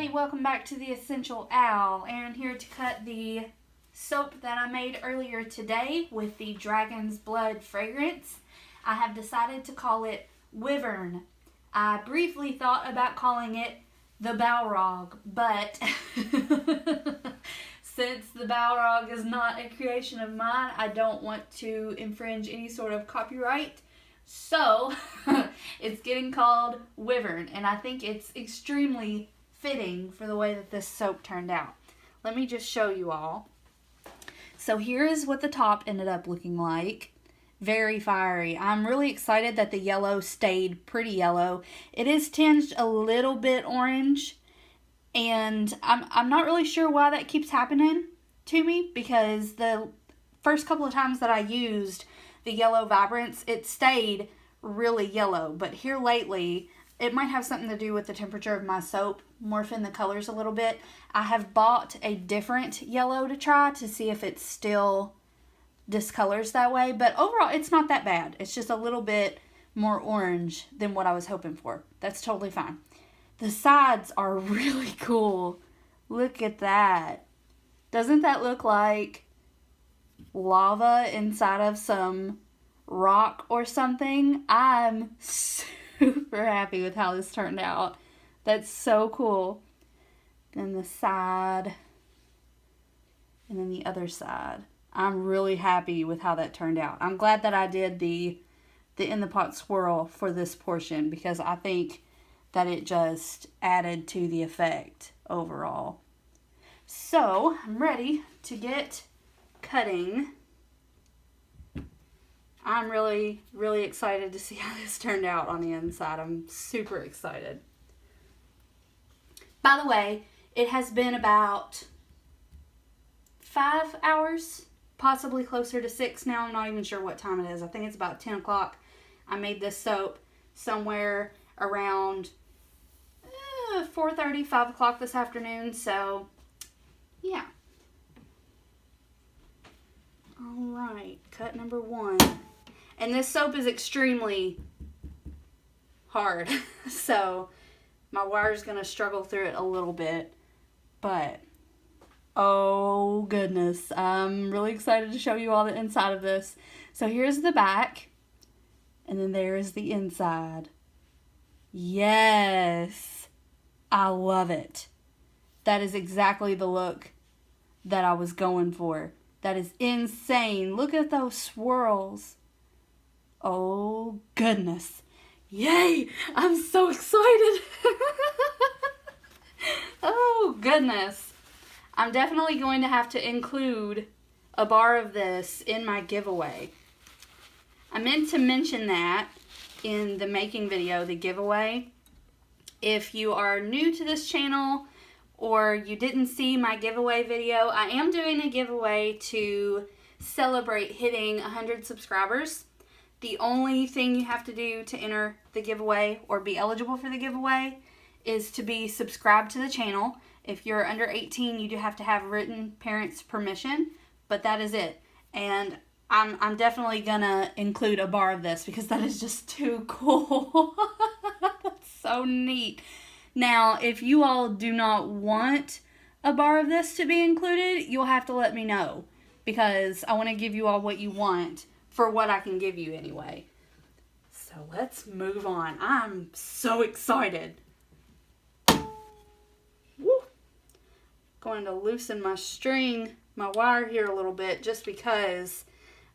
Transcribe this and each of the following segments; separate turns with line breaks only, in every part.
everybody, welcome back to the Escentual Owl. Aaron here to cut the soap that I made earlier today with the Dragon's Blood fragrance. I have decided to call it Wyvern. I briefly thought about calling it the Balrog, but since the Balrog is not a creation of mine, I don't want to infringe any sort of copyright. So, it's getting called Wyvern, and I think it's extremely fitting for the way that this soap turned out. Let me just show you all. So here is what the top ended up looking like. Very fiery. I'm really excited that the yellow stayed pretty yellow. It is tinged a little bit orange, and I'm not really sure why that keeps happening to me, because the first couple of times that I used the yellow vibrance, it stayed really yellow. But here lately, it might have something to do with the temperature of my soap, morphing the colors a little bit. I have bought a different yellow to try to see if it still discolors that way. But overall, it's not that bad. It's just a little bit more orange than what I was hoping for. That's totally fine. The sides are really cool. Look at that. Doesn't that look like lava inside of some rock or something? I'm super happy with how this turned out. That's so cool. Then the side, and then the other side. I'm really happy with how that turned out. I'm glad that I did the in the pot swirl for this portion, because I think that it just added to the effect overall. So I'm ready to get cutting. I'm really, really excited to see how this turned out on the inside. I'm super excited. By the way, it has been about 5 hours, possibly closer to 6 now. I'm not even sure what time it is. I think it's about 10 o'clock. I made this soap somewhere around 4:30, 5 o'clock this afternoon. So, yeah. Alright, cut number 1. And this soap is extremely hard, so my wire's going to struggle through it a little bit, but oh goodness, I'm really excited to show you all the inside of this. So here's the back, and then there is the inside. Yes, I love it. That is exactly the look that I was going for. That is insane. Look at those swirls. Oh, goodness. Yay! I'm so excited. Oh, goodness. I'm definitely going to have to include a bar of this in my giveaway. I meant to mention that in the making video, the giveaway. If you are new to this channel, or you didn't see my giveaway video, I am doing a giveaway to celebrate hitting 100 subscribers. The only thing you have to do to enter the giveaway or be eligible for the giveaway is to be subscribed to the channel. If you're under 18, you do have to have written parents' permission, but that is it. And I'm definitely gonna include a bar of this because that is just too cool. That's so neat. Now, if you all do not want a bar of this to be included, you'll have to let me know, because I want to give you all what you want for what I can give you anyway. So let's move on. I'm so excited. Woo. Going to loosen my string, my wire here a little bit, just because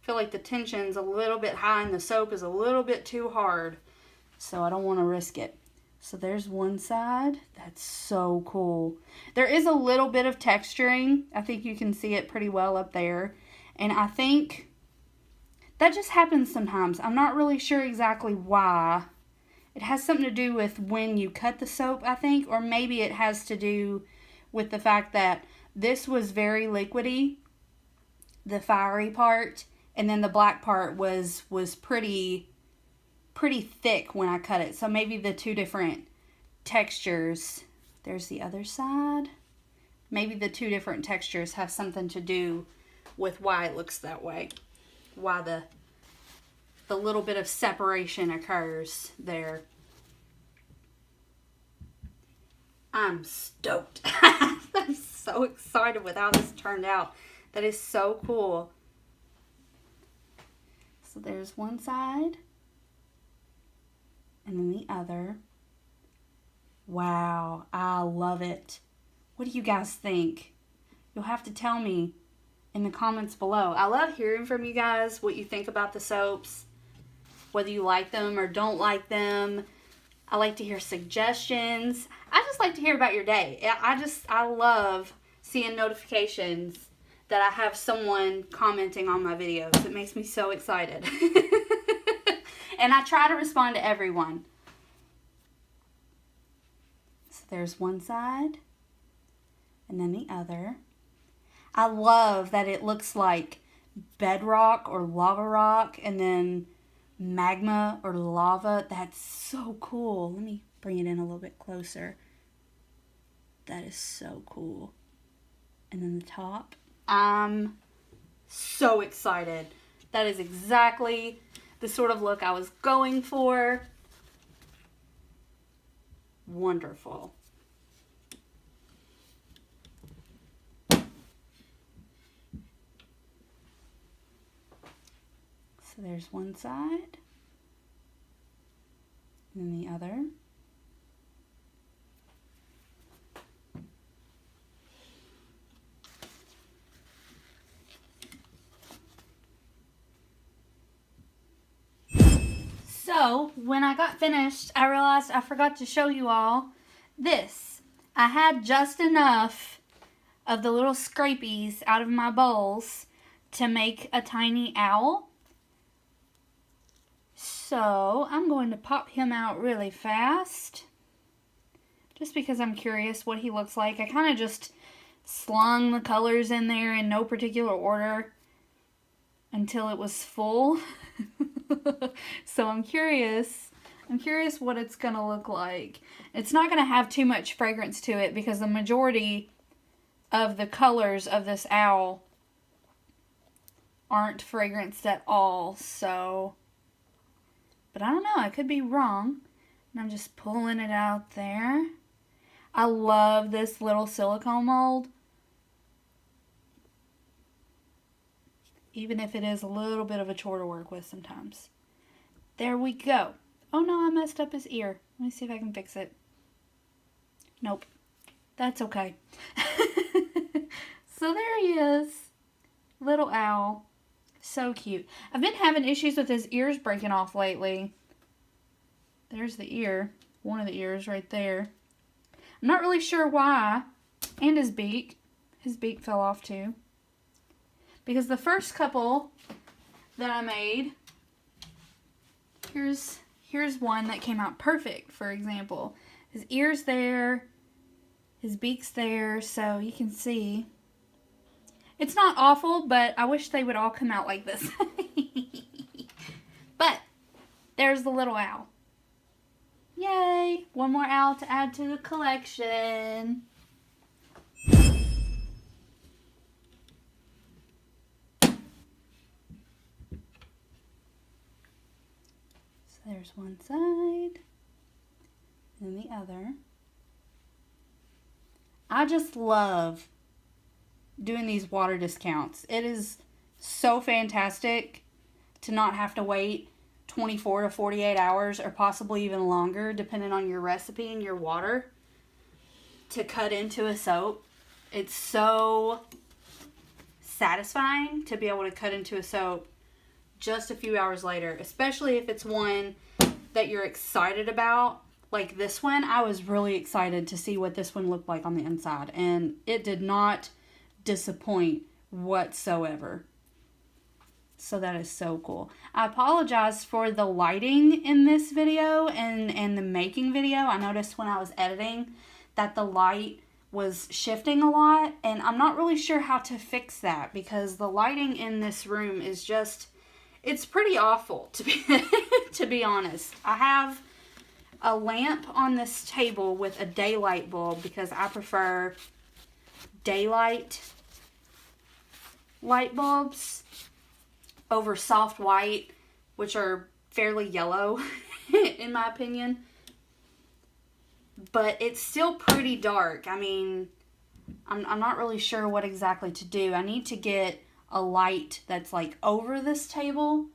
I feel like the tension's a little bit high and the soap is a little bit too hard. So I don't want to risk it. So there's one side. That's so cool. There is a little bit of texturing. I think you can see it pretty well up there. And I think that just happens sometimes. I'm not really sure exactly why. It has something to do with when you cut the soap, I think. Or maybe it has to do with the fact that this was very liquidy, the fiery part. And then the black part was pretty thick when I cut it. So maybe the two different textures, there's the other side. Maybe the two different textures have something to do with why it looks that way. Why the little bit of separation occurs there.
I'm stoked. I'm so excited with how this turned out. That is so cool. So there's one side. And then the other. Wow, I love it. What do you guys think? You'll have to tell me in the comments below. I love hearing from you guys what you think about the soaps, whether you like them or don't like them. I like to hear suggestions. I just like to hear about your day. I love seeing notifications that I have someone commenting on my videos. It makes me so excited. And I try to respond to everyone. So there's one side and then the other. I love that it looks like bedrock or lava rock and then magma or lava. That's so cool. Let me bring it in a little bit closer. That is so cool. And then the top. I'm so excited. That is exactly the sort of look I was going for. Wonderful. So there's one side. And then the other. So, when I got finished, I realized I forgot to show you all this. I had just enough of the little scrapies out of my bowls to make a tiny owl. So, I'm going to pop him out really fast. Just because I'm curious what he looks like. I kind of just slung the colors in there in no particular order until it was full. So I'm curious what it's going to look like. It's not going to have too much fragrance to it because the majority of the colors of this owl aren't fragranced at all. So, but I don't know. I could be wrong. And I'm just pulling it out there. I love this little silicone mold. Even if it is a little bit of a chore to work with sometimes. There we go. Oh no, I messed up his ear. Let me see if I can fix it. Nope. That's okay. So there he is. Little owl. So cute. I've been having issues with his ears breaking off lately. There's the ear. One of the ears right there. I'm not really sure why. And his beak. His beak fell off too. Because the first couple that I made, here's one that came out perfect, for example. His ear's there, his beak's there, so you can see. It's not awful, but I wish they would all come out like this. But, there's the little owl. Yay! One more owl to add to the collection. There's one side, and the other. I just love doing these water discounts. It is so fantastic to not have to wait 24 to 48 hours or possibly even longer, depending on your recipe and your water, to cut into a soap. It's so satisfying to be able to cut into a soap just a few hours later, especially if it's one that you're excited about. Like this one, I was really excited to see what this one looked like on the inside, and it did not disappoint whatsoever. So that is so cool. I apologize for the lighting in this video and the making video. I noticed when I was editing that the light was shifting a lot, and I'm not really sure how to fix that because the lighting in this room is just, it's pretty awful, to be honest. I have a lamp on this table with a daylight bulb because I prefer daylight light bulbs over soft white, which are fairly yellow, in my opinion. but it's still pretty dark. I mean, I'm not really sure what exactly to do. I need to get a light that's like over this table,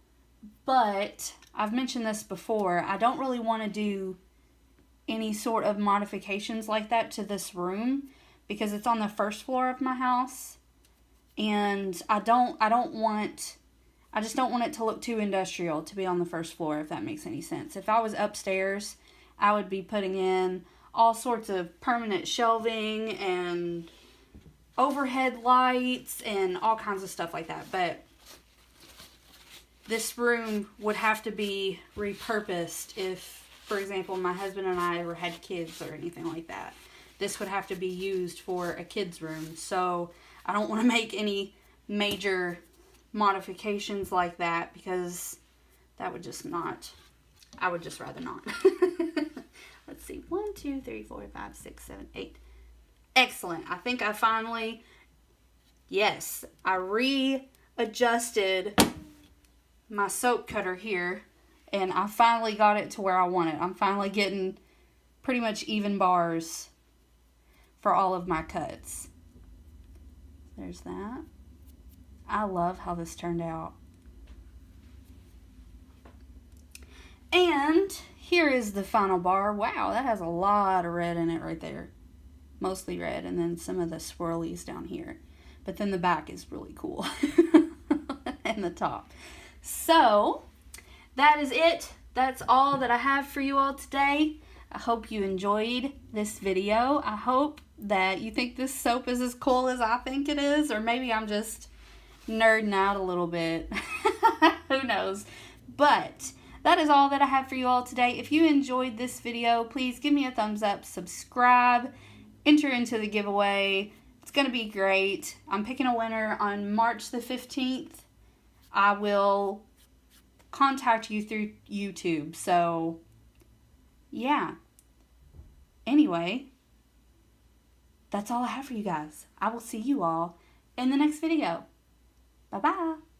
but I've mentioned this before. I don't really want to do any sort of modifications like that to this room because it's on the first floor of my house, and I just don't want it to look too industrial to be on the first floor, if that makes any sense. If I was upstairs, I would be putting in all sorts of permanent shelving and overhead lights and all kinds of stuff like that. But this room would have to be repurposed if, for example, my husband and I ever had kids or anything like that. This would have to be used for a kid's room. So I don't want to make any major modifications like that because that would just not, I would just rather not. Let's see, 1, 2, 3, 4, 5, 6, 7, 8. Excellent. I think I finally, yes, I readjusted my soap cutter here, and I finally got it to where I want it. I'm finally getting pretty much even bars for all of my cuts. There's that. I love how this turned out. And here is the final bar. Wow, that has a lot of red in it right there. Mostly red, and then some of the swirlies down here. But then the back is really cool. And the top. So, that is it. That's all that I have for you all today. I hope you enjoyed this video. I hope that you think this soap is as cool as I think it is. Or maybe I'm just nerding out a little bit. Who knows? But that is all that I have for you all today. If you enjoyed this video, please give me a thumbs up, subscribe, enter into the giveaway. It's going to be great. I'm picking a winner on March the 15th. I will contact you through YouTube. So, yeah. Anyway, that's all I have for you guys. I will see you all in the next video. Bye-bye.